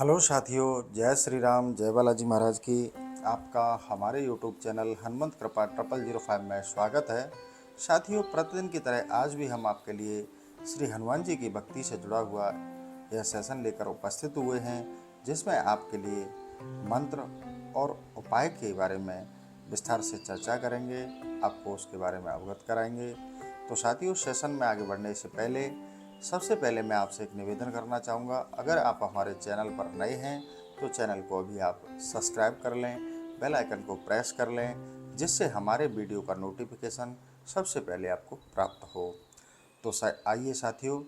Hello साथियों, जय श्री राम, जय बालाजी महाराज की। आपका हमारे यूट्यूब चैनल हनुमंत कृपा 0005 में स्वागत है। साथियों, प्रतिदिन की तरह आज भी हम आपके लिए श्री हनुमान जी की भक्ति से जुड़ा हुआ यह सेशन लेकर उपस्थित हुए हैं, जिसमें आपके लिए मंत्र और उपाय के बारे में विस्तार से चर्चा करेंगे, आपको उसके बारे में अवगत कराएंगे। तो साथियों, सेशन में आगे बढ़ने से पहले सबसे पहले मैं आपसे एक निवेदन करना चाहूँगा। अगर आप हमारे चैनल पर नए हैं तो चैनल को अभी आप सब्सक्राइब कर लें, बेल आइकन को प्रेस कर लें, जिससे हमारे वीडियो का नोटिफिकेशन सबसे पहले आपको प्राप्त हो। तो आइए साथियों,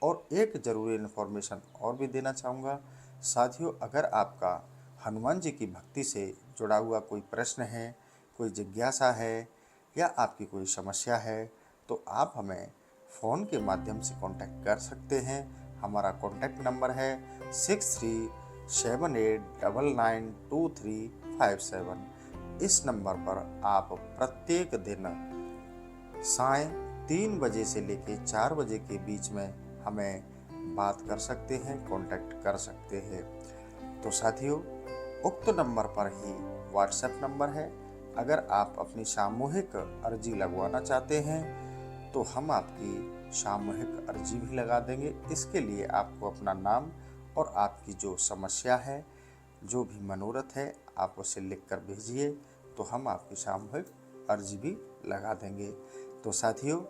और एक ज़रूरी इन्फॉर्मेशन और भी देना चाहूँगा। साथियों, अगर आपका हनुमान जी की भक्ति से जुड़ा हुआ कोई प्रश्न है, कोई जिज्ञासा है या आपकी कोई समस्या है, तो आप हमें फ़ोन के माध्यम से कांटेक्ट कर सकते हैं। हमारा कांटेक्ट नंबर है 6378992357। इस नंबर पर आप प्रत्येक दिन साय 3 बजे से लेकर 4 बजे के बीच में हमें बात कर सकते हैं, कांटेक्ट कर सकते हैं। तो साथियों, उक्त नंबर पर ही व्हाट्सएप नंबर है। अगर आप अपनी सामूहिक अर्जी लगवाना चाहते हैं तो हम आपकी सामूहिक अर्जी भी लगा देंगे। इसके लिए आपको अपना नाम और आपकी जो समस्या है, जो भी मनोरथ है, आप उसे लिख कर भेजिए, तो हम आपकी सामूहिक अर्जी भी लगा देंगे। तो साथियों,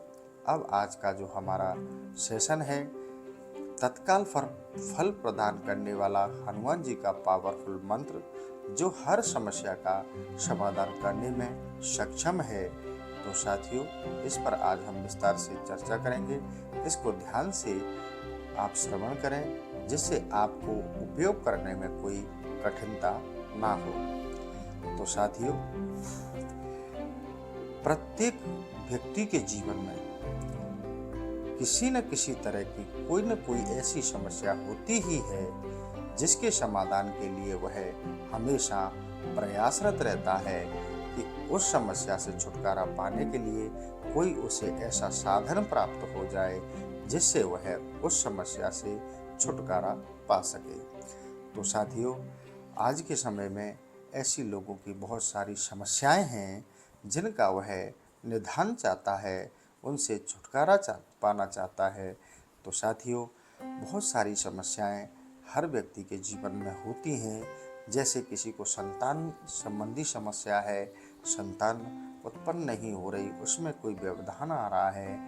अब आज का जो हमारा सेशन है, तत्काल फल प्रदान करने वाला हनुमान जी का पावरफुल मंत्र, जो हर समस्या का समाधान करने में सक्षम है। तो साथियों, इस पर आज हम विस्तार से चर्चा करेंगे। इसको ध्यान से आप श्रवण करें, जिससे आपको उपयोग करने में कोई कठिनता ना हो। तो साथियों, प्रत्येक व्यक्ति के जीवन में किसी न किसी तरह की कोई न कोई ऐसी समस्या होती ही है, जिसके समाधान के लिए वह हमेशा प्रयासरत रहता है कि उस समस्या से छुटकारा पाने के लिए कोई उसे ऐसा साधन प्राप्त हो जाए, जिससे वह उस समस्या से छुटकारा पा सके। तो साथियों, आज के समय में ऐसी लोगों की बहुत सारी समस्याएं हैं, जिनका वह निदान चाहता है, उनसे छुटकारा पाना चाहता है। तो साथियों, बहुत सारी समस्याएं हर व्यक्ति के जीवन में होती हैं। जैसे किसी को संतान संबंधी समस्या है, संतान उत्पन्न नहीं हो रही, उसमें कोई व्यवधान आ रहा है।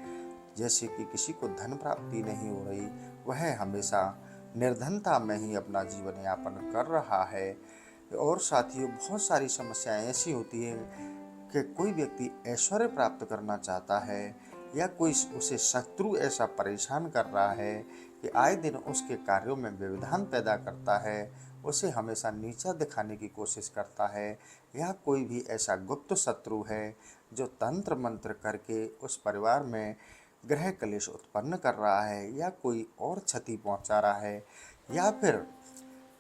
जैसे कि किसी को धन प्राप्ति नहीं हो रही, वह हमेशा निर्धनता में ही अपना जीवन यापन कर रहा है। और साथियों, बहुत सारी समस्याएं ऐसी होती हैं कि कोई व्यक्ति ऐश्वर्य प्राप्त करना चाहता है, या कोई उसे शत्रु ऐसा परेशान कर रहा है कि आए दिन उसके कार्यों में व्यवधान पैदा करता है, उसे हमेशा नीचा दिखाने की कोशिश करता है, या कोई भी ऐसा गुप्त शत्रु है जो तंत्र मंत्र करके उस परिवार में ग्रह कलेश उत्पन्न कर रहा है, या कोई और क्षति पहुंचा रहा है, या फिर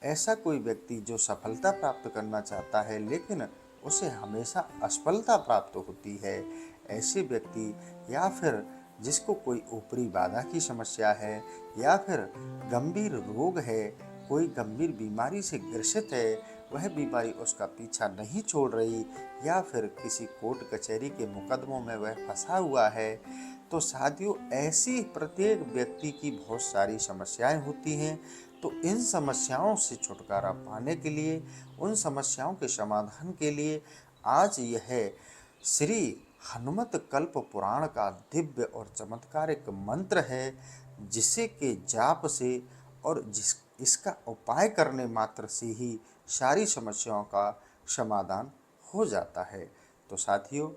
ऐसा कोई व्यक्ति जो सफलता प्राप्त करना चाहता है लेकिन उसे हमेशा असफलता प्राप्त होती है, ऐसे व्यक्ति, या फिर जिसको कोई ऊपरी बाधा की समस्या है, या फिर गंभीर रोग है, कोई गंभीर बीमारी से ग्रसित है, वह बीमारी उसका पीछा नहीं छोड़ रही, या फिर किसी कोर्ट कचहरी के मुकदमों में वह फंसा हुआ है। तो साथियों, ऐसी प्रत्येक व्यक्ति की बहुत सारी समस्याएं होती हैं। तो इन समस्याओं से छुटकारा पाने के लिए, उन समस्याओं के समाधान के लिए आज यह श्री हनुमत कल्प पुराण का दिव्य और चमत्कारिक मंत्र है, जिसे के जाप से और इसका उपाय करने मात्र से ही सारी समस्याओं का समाधान हो जाता है। तो साथियों,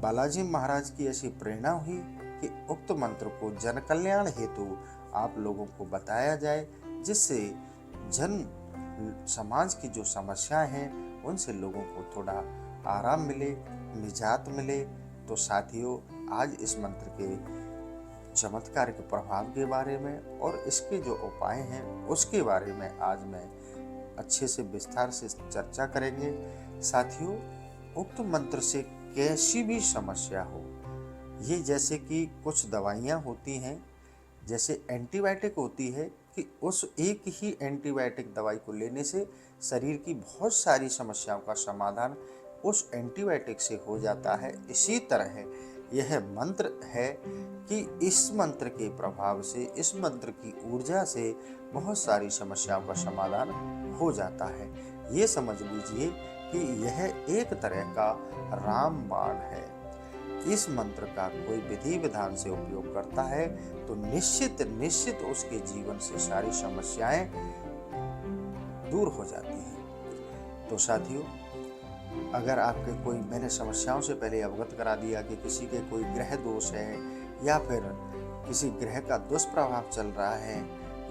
बालाजी महाराज की ऐसी प्रेरणा हुई कि उक्त मंत्र को जन कल्याण हेतु आप लोगों को बताया जाए, जिससे जन समाज की जो समस्याएं हैं उनसे लोगों को थोड़ा आराम मिले, निजात मिले। तो साथियों, आज इस मंत्र के चमत्कारिक प्रभाव के बारे में और इसके जो उपाय हैं उसके बारे में आज मैं अच्छे से विस्तार से चर्चा करेंगे। साथियों, उक्त मंत्र से कैसी भी समस्या हो, ये जैसे कि कुछ दवाइयाँ होती हैं, जैसे एंटीबायोटिक होती है, कि उस एक ही एंटीबायोटिक दवाई को लेने से शरीर की बहुत सारी समस्याओं का समाधान उस एंटीबायोटिक से हो जाता है। इसी तरह यह मंत्र है कि इस मंत्र के प्रभाव से, इस मंत्र की ऊर्जा से बहुत सारी समस्याओं का समाधान हो जाता है। ये समझ लीजिए कि यह एक तरह का रामबाण है। इस मंत्र का कोई विधि विधान से उपयोग करता है तो निश्चित उसके जीवन से सारी समस्याएं दूर हो जाती हैं। तो साथियों, अगर आपके कोई, मैंने समस्याओं से पहले अवगत करा दिया कि किसी के कोई ग्रह दोष है या फिर किसी ग्रह का दुष्प्रभाव चल रहा है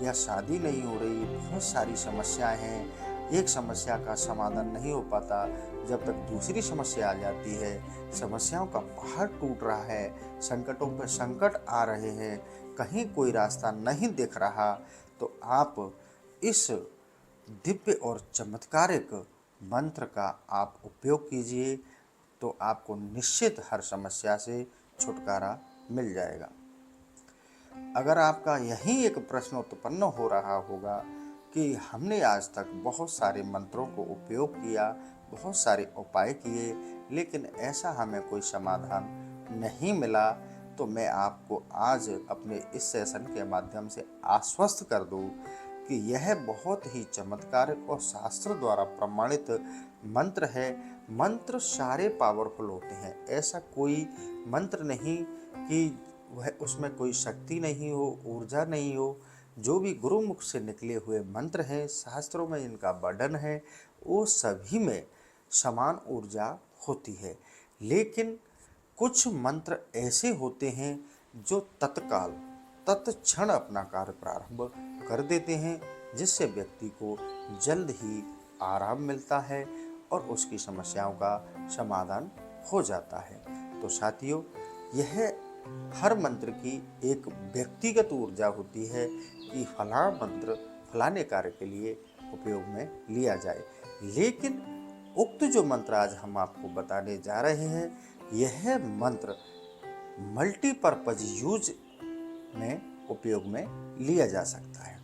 या शादी नहीं हो रही, बहुत सारी समस्याएं हैं, एक समस्या का समाधान नहीं हो पाता, जब तक दूसरी समस्या आ जाती है, समस्याओं का पहाड़ टूट रहा है, संकटों पर संकट आ रहे हैं, कहीं कोई रास्ता नहीं दिख रहा, तो आप इस दिव्य और चमत्कारिक मंत्र का आप उपयोग कीजिए, तो आपको निश्चित हर समस्या से छुटकारा मिल जाएगा। अगर आपका यही एक प्रश्न उत्पन्न हो रहा होगा कि हमने आज तक बहुत सारे मंत्रों को उपयोग किया, बहुत सारे उपाय किए, लेकिन ऐसा हमें कोई समाधान नहीं मिला, तो मैं आपको आज अपने इस सेशन के माध्यम से आश्वस्त कर दूं कि यह बहुत ही चमत्कारिक और शास्त्र द्वारा प्रमाणित मंत्र है। मंत्र सारे पावरफुल होते हैं, ऐसा कोई मंत्र नहीं कि वह उसमें कोई शक्ति नहीं हो, ऊर्जा नहीं हो। जो भी गुरुमुख से निकले हुए मंत्र हैं, शास्त्रों में इनका वर्णन है, वो सभी में समान ऊर्जा होती है। लेकिन कुछ मंत्र ऐसे होते हैं जो तत्काल, तत्क्षण अपना कार्य प्रारंभ कर देते हैं, जिससे व्यक्ति को जल्द ही आराम मिलता है और उसकी समस्याओं का समाधान हो जाता है। तो साथियों, यह हर मंत्र की एक व्यक्तिगत ऊर्जा होती है कि फलाना मंत्र फलाने कार्य के लिए उपयोग में लिया जाए। लेकिन उक्त जो मंत्र आज हम आपको बताने जा रहे हैं, यह मंत्र मल्टीपर्पज यूज में उपयोग में लिया जा सकता है।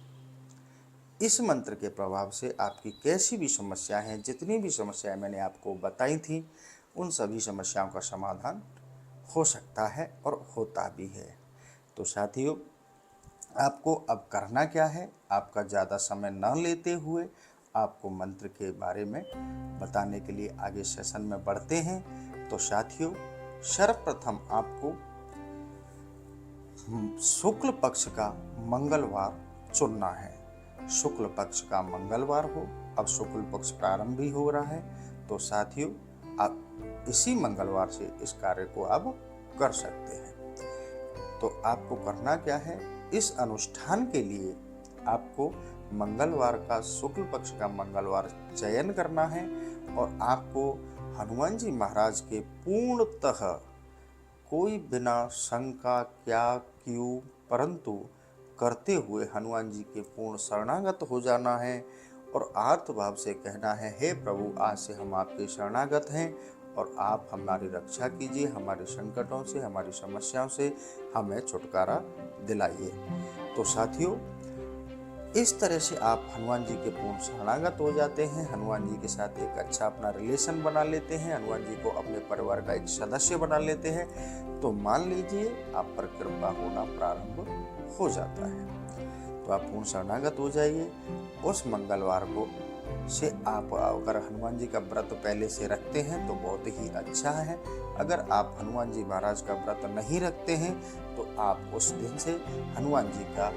इस मंत्र के प्रभाव से आपकी कैसी भी समस्या है, जितनी भी समस्याएं मैंने आपको बताई थी, उन सभी समस्याओं का समाधान हो सकता है और होता भी है। तो साथियों, आपको अब करना क्या है, आपका ज़्यादा समय न लेते हुए आपको मंत्र के बारे में बताने के लिए आगे सेशन में बढ़ते हैं। तो साथियों, सर्वप्रथम आपको शुक्ल पक्ष का मंगलवार चुनना है। शुक्ल पक्ष का मंगलवार हो, अब शुक्ल पक्ष प्रारंभ भी हो रहा है, तो साथियों आप इसी मंगलवार से इस कार्य को आप कर सकते हैं। तो आपको करना क्या है, इस अनुष्ठान के लिए आपको मंगलवार का, शुक्ल पक्ष का मंगलवार चयन करना है और आपको हनुमान जी महाराज के पूर्णतः कोई बिना शंका क्या क्यों परंतु करते हुए हनुमान जी के पूर्ण शरणागत हो जाना है और आर्तभाव से कहना है, हे प्रभु, आज से हम आपके शरणागत हैं और आप हमारी रक्षा कीजिए, हमारे संकटों से, हमारी समस्याओं से हमें छुटकारा दिलाइए। तो साथियों, इस तरह से आप हनुमान जी के पूर्ण शरणागत हो जाते हैं, हनुमान जी के साथ एक अच्छा अपना रिलेशन बना लेते हैं, हनुमान जी को अपने परिवार का एक सदस्य बना लेते हैं, तो मान लीजिए आप पर कृपा होना प्रारंभ हो जाता है। तो आप पूर्ण शरणागत हो जाइए। उस मंगलवार को से आप अगर हनुमान जी का व्रत पहले से रखते हैं तो बहुत ही अच्छा है। अगर आप हनुमान जी महाराज का व्रत नहीं रखते हैं तो आप उस दिन से हनुमान जी का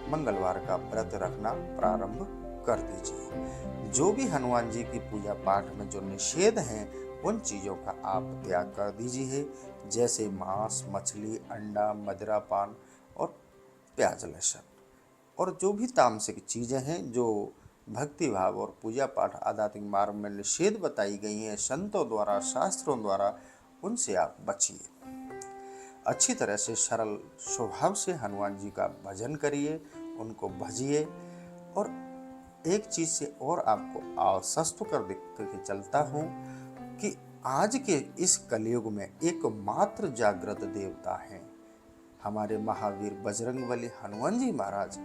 मंगलवार का व्रत रखना प्रारंभ कर दीजिए। जो भी हनुमान जी की पूजा पाठ में जो निषेध हैं, उन चीज़ों का आप त्याग कर दीजिए, जैसे मांस, मछली, अंडा, मदिरा पान और प्याज लहसुन। और जो भी तामसिक चीज़ें हैं जो भक्ति भाव और पूजा पाठ आध्यात्मिक मार्ग में निषेध बताई गई हैं संतों द्वारा, शास्त्रों द्वारा, उनसे आप बचिए। अच्छी तरह से सरल स्वभाव से हनुमान जी का भजन करिए, उनको भजिए। और एक चीज़ से और आपको आश्वस्त करके चलता हूँ कि आज के इस कलयुग में एकमात्र जागृत देवता हैं हमारे महावीर बजरंगबली हनुमान जी महाराज।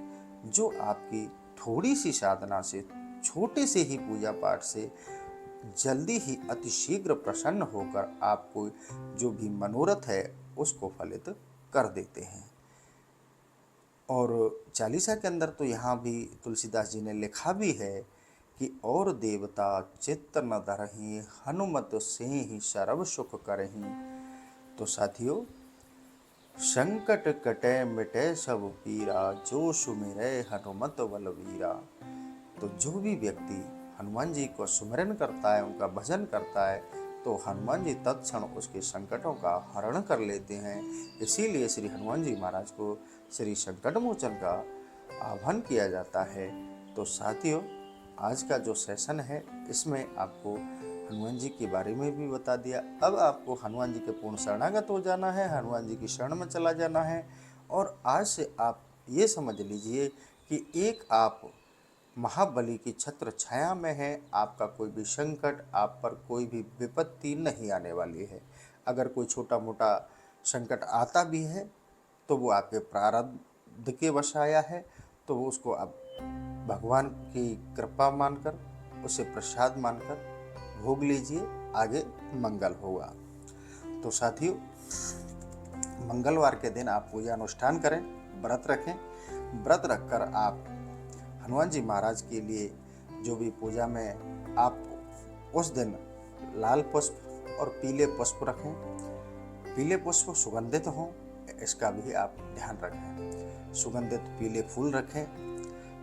जो आपकी थोड़ी सी साधना से, छोटे से ही पूजा पाठ से जल्दी ही अतिशीघ्र प्रसन्न होकर आपको जो भी मनोरथ है उसको फलित कर देते हैं। और चालीसा के अंदर तो यहाँ भी तुलसीदास जी ने लिखा भी है कि और देवता चित्त न धरहीं, हनुमत से ही सर्व सुख करहीं। तो साथियों, संकट कटे मिटे सब पीरा, जो सुमिरै हनुमत बलवीरा। तो जो भी व्यक्ति हनुमान जी को सुमिरन करता है, उनका भजन करता है, तो हनुमान जी तत्क्षण उसके संकटों का हरण कर लेते हैं। इसीलिए श्री हनुमान जी महाराज को श्री संकट मोचन का आह्वान किया जाता है। तो साथियों, आज का जो सेशन है इसमें आपको हनुमान जी के बारे में भी बता दिया। अब आपको हनुमान जी के पूर्ण शरणागत हो जाना है, हनुमान जी की शरण में चला जाना है। और आज से आप ये समझ लीजिए कि एक आप महाबली की छत्र छाया में है, आपका कोई भी संकट, आप पर कोई भी विपत्ति नहीं आने वाली है। अगर कोई छोटा मोटा संकट आता भी है तो वो आपके प्रारब्ध के वश आया है, तो वो उसको आप भगवान की कृपा मानकर, उसे प्रसाद मानकर भोग लीजिए, आगे मंगल होगा। तो साथियों, मंगलवार के दिन आप पूजा अनुष्ठान करें, व्रत रखें। व्रत रखकर आप हनुमान जी महाराज के लिए जो भी पूजा में आप उस दिन लाल पुष्प और पीले पुष्प रखें। पीले पुष्प सुगंधित हों, इसका भी आप ध्यान रखें। सुगंधित पीले फूल रखें।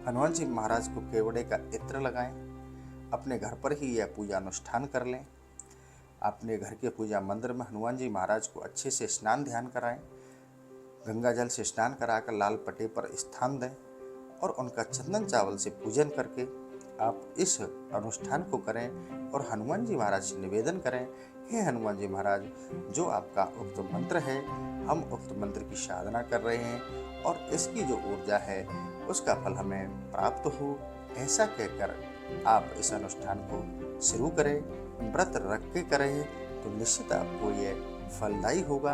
हनुमान जी महाराज को केवड़े का इत्र लगाएं। अपने घर पर ही यह पूजा अनुष्ठान कर लें। अपने घर के पूजा मंदिर में हनुमान जी महाराज को अच्छे से स्नान ध्यान कराएं। गंगा जल से स्नान कराकर लाल पट्टे पर स्थान दें और उनका चंदन चावल से पूजन करके आप इस अनुष्ठान को करें और हनुमान जी महाराज से निवेदन करें, हे हनुमान जी महाराज, जो आपका उक्त मंत्र है, हम उक्त मंत्र की साधना कर रहे हैं और इसकी जो ऊर्जा है उसका फल हमें प्राप्त हो। ऐसा कहकर आप इस अनुष्ठान को शुरू करें, व्रत रख के करें, तो निश्चित आपको ये फलदायी होगा।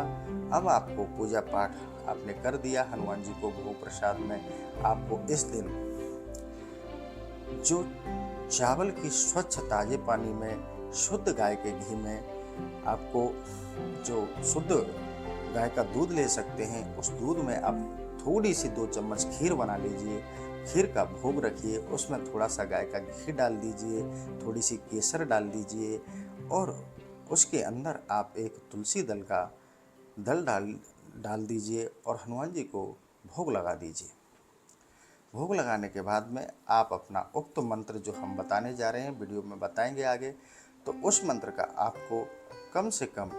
अब आपको पूजा पाठ आपने कर दिया, हनुमान जी को भोग प्रसाद में आपको इस दिन जो चावल की स्वच्छ ताजे पानी में, शुद्ध गाय के घी में, आपको जो शुद्ध गाय का दूध ले सकते हैं, उस दूध में आप थोड़ी सी 2 चम्मच खीर बना लीजिए। खीर का भोग रखिए, उसमें थोड़ा सा गाय का घी डाल दीजिए, थोड़ी सी केसर डाल दीजिए और उसके अंदर आप एक तुलसी दल का दल डाल दीजिए और हनुमान जी को भोग लगा दीजिए। भोग लगाने के बाद में आप अपना उक्त मंत्र जो हम बताने जा रहे हैं, वीडियो में बताएंगे आगे, तो उस मंत्र का आपको कम से कम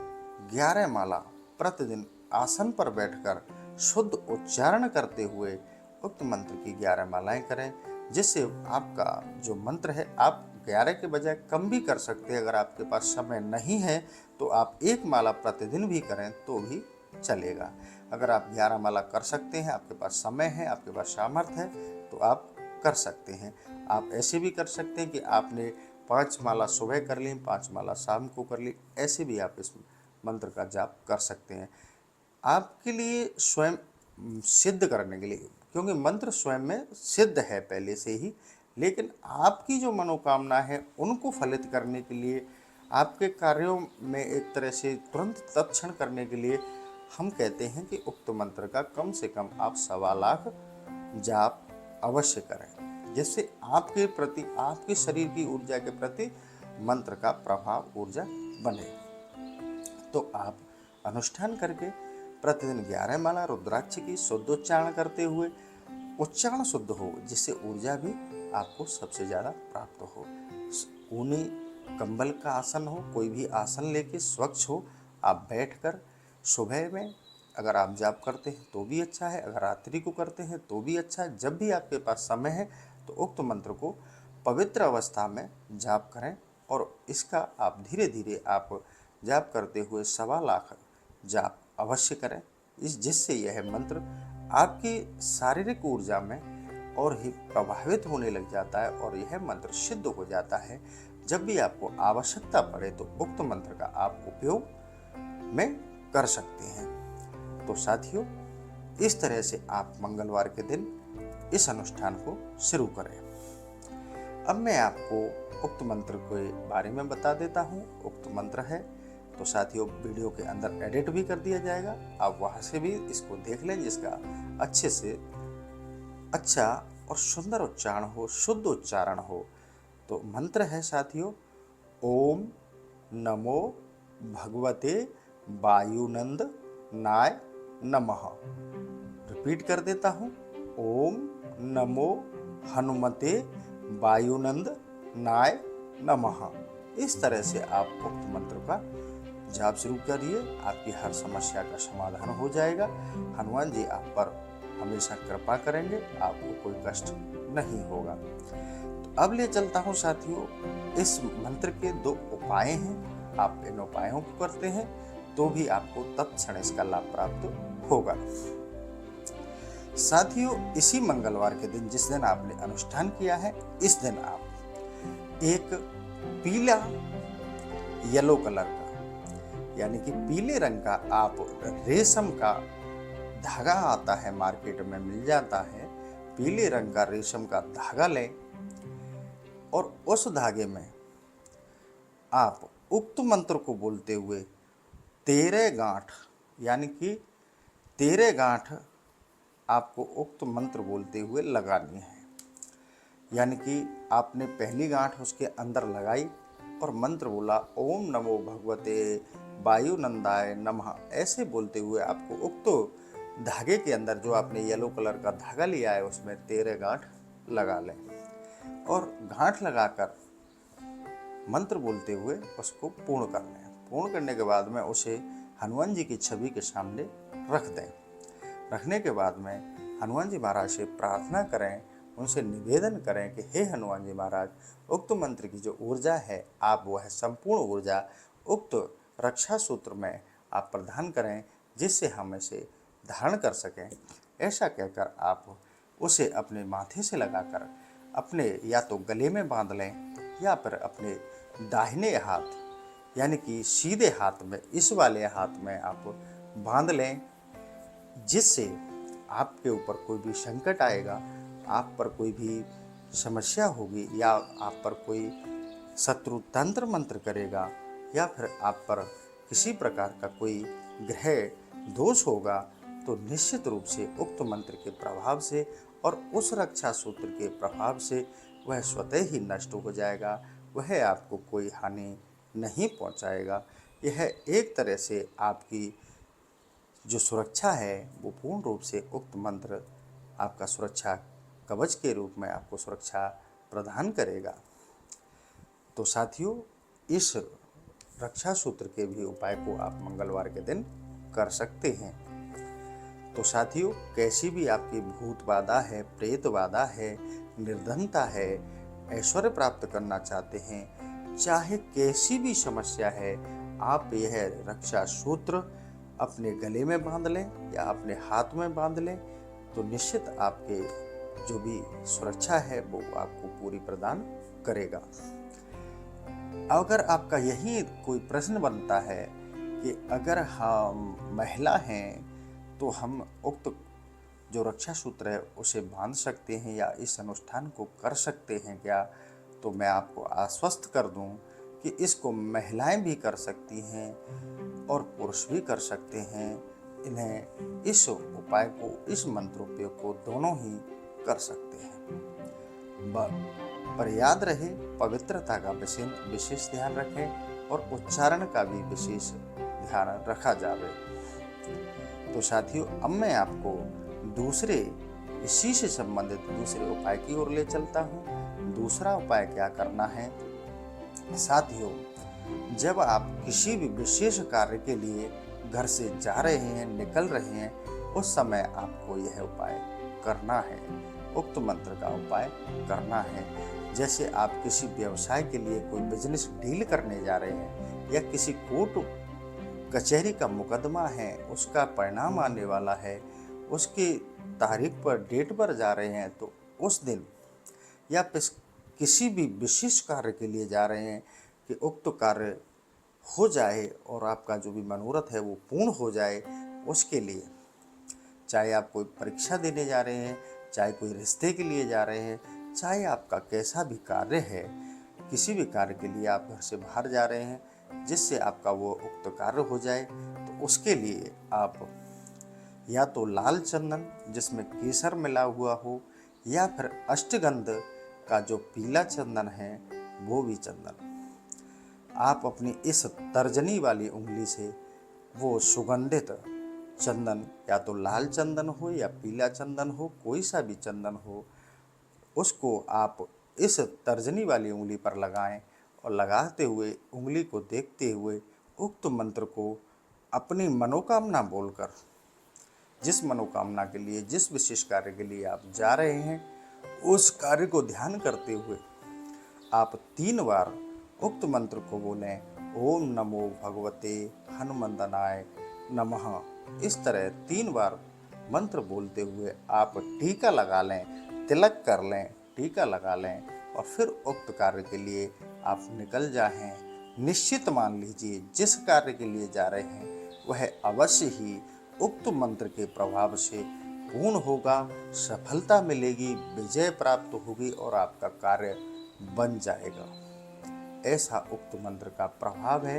11 माला प्रतिदिन आसन पर बैठकर शुद्ध उच्चारण करते हुए उक्त मंत्र की 11 मालाएं करें, जिससे आपका जो मंत्र है आप 11 के बजाय कम भी कर सकते हैं। अगर आपके पास समय नहीं है तो आप 1 माला प्रतिदिन भी करें तो भी चलेगा। अगर आप 11 माला कर सकते हैं, आपके पास समय है, आपके पास सामर्थ्य है, तो आप कर सकते हैं। आप ऐसे भी कर सकते हैं कि आपने 5 माला सुबह कर ली, 5 माला शाम को कर ली, ऐसे भी आप इस मंत्र का जाप कर सकते हैं। आपके लिए स्वयं सिद्ध करने के लिए, क्योंकि मंत्र स्वयं में सिद्ध है पहले से ही, लेकिन आपकी जो मनोकामना है उनको फलित करने के लिए, आपके कार्यों में एक तरह से तुरंत तत्क्षण करने के लिए हम कहते हैं कि उक्त मंत्र का कम से कम आप 1.25 लाख जाप अवश्य करें, जिससे आपके प्रति, आपके शरीर की ऊर्जा के प्रति मंत्र का प्रभाव, ऊर्जा बने। तो आप अनुष्ठान करके प्रतिदिन 11 माला रुद्राक्ष की शुद्ध उच्चारण करते हुए, उच्चारण शुद्ध हो जिससे ऊर्जा भी आपको सबसे ज़्यादा प्राप्त हो। ऊनी कंबल का आसन हो, कोई भी आसन लेके स्वच्छ हो, आप बैठकर सुबह में अगर आप जाप करते हैं तो भी अच्छा है, अगर रात्रि को करते हैं तो भी अच्छा है। जब भी आपके पास समय है तो उक्त मंत्र को पवित्र अवस्था में जाप करें और इसका आप धीरे धीरे आप जाप करते हुए 1.25 लाख जाप अवश्य करें, जिससे यह मंत्र आपकी शारीरिक ऊर्जा में और ही प्रभावित होने लग जाता है और यह मंत्र सिद्ध हो जाता है। जब भी आपको आवश्यकता पड़े तो उक्त मंत्र का आप उपयोग में कर सकते हैं। तो साथियों, इस तरह से आप मंगलवार के दिन इस अनुष्ठान को शुरू करें। अब मैं आपको उक्त मंत्र के बारे में बता देता हूँ। उक्त मंत्र है तो साथियों वीडियो के अंदर एडिट भी कर दिया जाएगा, आप वहाँ से भी इसको देख लें, जिसका अच्छे से अच्छा और सुंदर उच्चारण हो, शुद्ध उच्चारण हो। तो मंत्र है साथियों, ओम नमो भगवते वायुनंद नाय नमः। रिपीट कर देता हूँ, ओम नमो हनुमते वायुनंद नाय नमः। इस तरह से आप उक्त मंत्र का जाप शुरू करिए, आपकी हर समस्या का समाधान हो जाएगा। हनुमान जी आप पर हमेशा कृपा करेंगे, आपको कोई कष्ट नहीं होगा। तो अब ले चलता हूँ साथियों, इस मंत्र के 2 उपाय हैं। आप इन उपायों को करते हैं तो भी आपको तत्क्षण इसका लाभ प्राप्त होगा। साथियों, इसी मंगलवार के दिन जिस दिन आपने अनुष्ठान किया है, इस दिन आप एक पीला येलो कलर का यानी कि पीले रंग का आप रेशम का धागा आता है, मार्केट में मिल जाता है, पीले रंग का रेशम का धागा लें और उस धागे में आप उक्त मंत्र को बोलते हुए 13 गांठ यानी कि 13 गांठ आपको उक्त मंत्र बोलते हुए लगानी है। यानी कि आपने पहली गांठ उसके अंदर लगाई और मंत्र बोला, ओम नमो भगवते वायुनंदाय नमः। ऐसे बोलते हुए आपको उक्त धागे के अंदर जो आपने येलो कलर का धागा लिया है उसमें 13 गांठ लगा लें और गांठ लगाकर मंत्र बोलते हुए उसको पूर्ण कर लें। पूर्ण करने के बाद में उसे हनुमान जी की छवि के सामने रख दें। रखने के बाद में हनुमान जी महाराज से प्रार्थना करें, उनसे निवेदन करें कि हे हनुमान जी महाराज, उक्त मंत्र की जो ऊर्जा है आप वह संपूर्ण ऊर्जा उक्त रक्षा सूत्र में आप प्रदान करें, जिससे हम इसे धारण कर सकें। ऐसा कहकर आप उसे अपने माथे से लगाकर अपने या तो गले में बांध लें या फिर अपने दाहिने हाथ यानी कि सीधे हाथ में, इस वाले हाथ में आप बांध लें, जिससे आपके ऊपर कोई भी संकट आएगा, आप पर कोई भी समस्या होगी या आप पर कोई शत्रु तंत्र मंत्र करेगा या फिर आप पर किसी प्रकार का कोई ग्रह दोष होगा, तो निश्चित रूप से उक्त मंत्र के प्रभाव से और उस रक्षा सूत्र के प्रभाव से वह स्वतः ही नष्ट हो जाएगा, वह आपको कोई हानि नहीं पहुंचाएगा। यह एक तरह से आपकी जो सुरक्षा है वो पूर्ण रूप से उक्त मंत्र आपका सुरक्षा कवच के रूप में आपको सुरक्षा प्रदान करेगा। तो साथियों, इस रक्षा सूत्र के भी उपाय को आप मंगलवार के दिन कर सकते हैं। तो साथियों, कैसी भी आपकी भूत बाधा है, प्रेत बाधा है, निर्धनता है, ऐश्वर्य प्राप्त करना चाहते हैं, चाहे कैसी भी समस्या है, आप यह रक्षा सूत्र अपने गले में बांध लें या अपने हाथ में बांध लें, तो निश्चित आपके जो भी सुरक्षा है वो आपको पूरी प्रदान करेगा। अगर आपका यही कोई प्रश्न बनता है कि अगर हम महिला हैं तो हम उक्त जो रक्षा सूत्र है उसे बांध सकते हैं या इस अनुष्ठान को कर सकते हैं क्या, तो मैं आपको आश्वस्त कर दूं कि इसको महिलाएं भी कर सकती हैं और पुरुष भी कर सकते हैं। इन्हें इस उपाय को, इस मंत्रोपयोग को दोनों ही कर सकते हैं। पर याद रहे, पवित्रता का विशेष ध्यान रखें और उच्चारण का भी विशेष ध्यान रखा जावे। तो साथियों, अब मैं आपको दूसरे इसी से संबंधित दूसरे उपाय की ओर ले चलता हूँ। दूसरा उपाय क्या करना है साथियों, जब आप किसी भी विशेष कार्य के लिए घर से जा रहे हैं, निकल रहे हैं, उस समय आपको यह उपाय करना है, उक्त मंत्र का उपाय करना है। जैसे आप किसी व्यवसाय के लिए कोई बिजनेस डील करने जा रहे हैं या किसी कोर्ट कचहरी का मुकदमा है, उसका परिणाम आने वाला है, उसकी तारीख पर, डेट पर जा रहे हैं, तो उस दिन या किसी भी विशेष कार्य के लिए जा रहे हैं कि उक्त कार्य हो जाए और आपका जो भी मनोरथ है वो पूर्ण हो जाए, उसके लिए चाहे आप कोई परीक्षा देने जा रहे हैं, चाहे कोई रिश्ते के लिए जा रहे हैं, चाहे आपका कैसा भी कार्य है, किसी भी कार्य के लिए आप घर से बाहर जा रहे हैं जिससे आपका वो उक्त कार्य हो जाए, तो उसके लिए आप या तो लाल चंदन जिसमें केसर मिला हुआ हो, या फिर अष्टगंध का जो पीला चंदन है वो भी चंदन आप अपनी इस तर्जनी वाली उंगली से वो सुगंधित चंदन, या तो लाल चंदन हो या पीला चंदन हो, कोई सा भी चंदन हो, उसको आप इस तर्जनी वाली उंगली पर लगाएं और लगाते हुए उंगली को देखते हुए उक्त मंत्र को अपनी मनोकामना बोलकर, जिस मनोकामना के लिए, जिस विशेष कार्य के लिए आप जा रहे हैं, उस कार्य को ध्यान करते हुए आप 3 बार उक्त मंत्र को बोलें। ओम नमो भगवते हनुमंदनाय नमः। इस तरह 3 बार मंत्र बोलते हुए आप टीका लगा लें, तिलक कर लें, टीका लगा लें और फिर उक्त कार्य के लिए आप निकल जाएं। निश्चित मान लीजिए जिस कार्य के लिए जा रहे हैं वह अवश्य ही उक्त मंत्र के प्रभाव से पूर्ण होगा, सफलता मिलेगी, विजय प्राप्त होगी और आपका कार्य बन जाएगा। ऐसा उक्त मंत्र का प्रभाव है।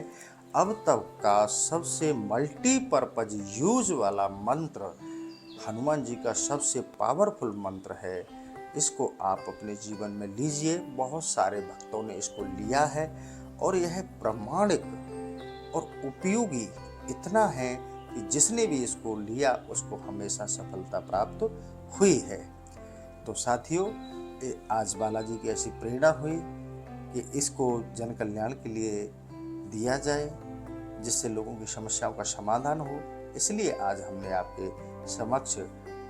अब तक का सबसे मल्टीपर्पज यूज वाला मंत्र, हनुमान जी का सबसे पावरफुल मंत्र है। इसको आप अपने जीवन में लीजिए। बहुत सारे भक्तों ने इसको लिया है और यह प्रामाणिक और उपयोगी इतना है कि जिसने भी इसको लिया उसको हमेशा सफलता प्राप्त हुई है। तो साथियों, आज बालाजी की ऐसी प्रेरणा हुई कि इसको जन कल्याण के लिए दिया जाए, जिससे लोगों की समस्याओं का समाधान हो। इसलिए आज हमने आपके समक्ष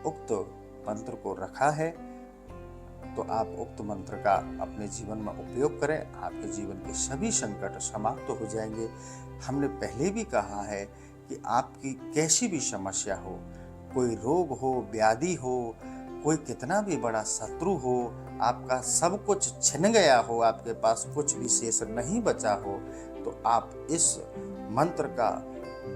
उक्त मंत्र को रखा है। तो आप उक्त मंत्र का अपने जीवन में उपयोग करें, आपके जीवन के सभी संकट समाप्त हो जाएंगे। हमने पहले भी कहा है कि आपकी कैसी भी समस्या हो, कोई रोग हो, व्याधि हो, कोई कितना भी बड़ा शत्रु हो, आपका सब कुछ छिन गया हो, आपके पास कुछ भी शेष नहीं बचा हो, तो आप इस मंत्र का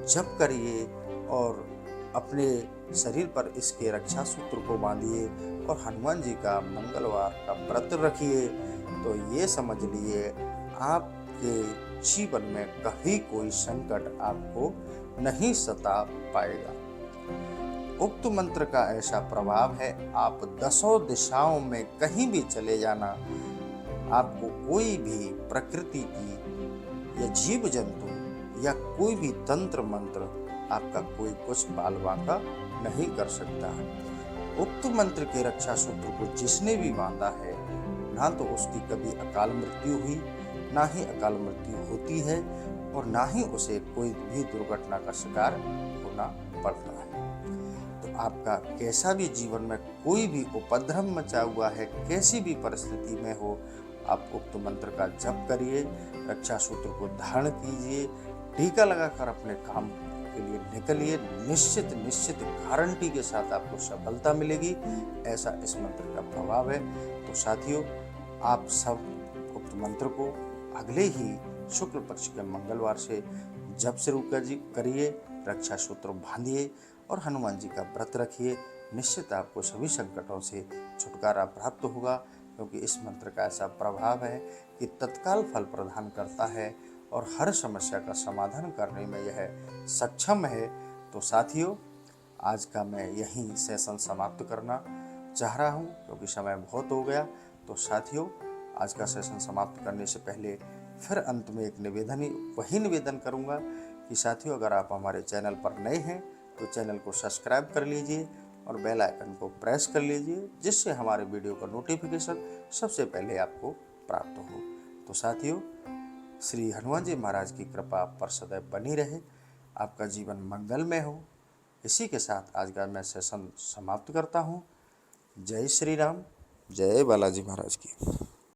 जप करिए और अपने शरीर पर इसके रक्षा सूत्र को बांधिए और हनुमान जी का मंगलवार का व्रत रखिए। तो ये समझ लिए आपके जीवन में कभी कोई संकट आपको नहीं सता पाएगा। उक्त मंत्र का ऐसा प्रभाव है, आप 10 दिशाओं में कहीं भी चले जाना, आपको कोई भी प्रकृति की या जीव जंतु या कोई भी तंत्र मंत्र आपका कोई कुछ बाल बांका नहीं कर सकता है। उक्त मंत्र के रक्षा सूत्र को जिसने भी बांधा है, ना तो उसकी कभी अकाल मृत्यु हुई, ना ही अकाल मृत्यु होती है और ना ही उसे कोई भी दुर्घटना का शिकार होना पड़ता है। तो आपका कैसा भी जीवन में कोई भी उपद्रव मचा हुआ है, कैसी भी परिस्थिति में हो, आप उक्त मंत्र का जप करिए, रक्षा सूत्र को धारण कीजिए, टीका लगाकर अपने काम के लिए निकलिए। निश्चित गारंटी के साथ आपको सफलता मिलेगी। ऐसा इस मंत्र का प्रभाव है। तो साथियों, आप सब उक्त मंत्र को अगले ही शुक्ल पक्ष के मंगलवार से जप शुरू करिए, रक्षा सूत्र बांधिए और हनुमान जी का व्रत रखिए। निश्चित आपको सभी संकटों से छुटकारा प्राप्त होगा, क्योंकि इस मंत्र का ऐसा प्रभाव है कि तत्काल फल प्रदान करता है और हर समस्या का समाधान करने में यह सक्षम है। तो साथियों, आज का मैं यहीं सेशन समाप्त करना चाह रहा हूं, क्योंकि समय बहुत हो गया। तो साथियों, आज का सेशन समाप्त करने से पहले फिर अंत में एक निवेदन करूंगा कि साथियों, अगर आप हमारे चैनल पर नए हैं तो चैनल को सब्सक्राइब कर लीजिए और बेल आइकन को प्रेस कर लीजिए, जिससे हमारे वीडियो का नोटिफिकेशन सबसे पहले आपको प्राप्त हो। तो साथियों, श्री हनुमान जी महाराज की कृपा आप पर सदैव बनी रहे, आपका जीवन मंगलमय हो। इसी के साथ आज का मैं सेशन समाप्त करता हूँ। जय श्री राम, जय बालाजी महाराज की।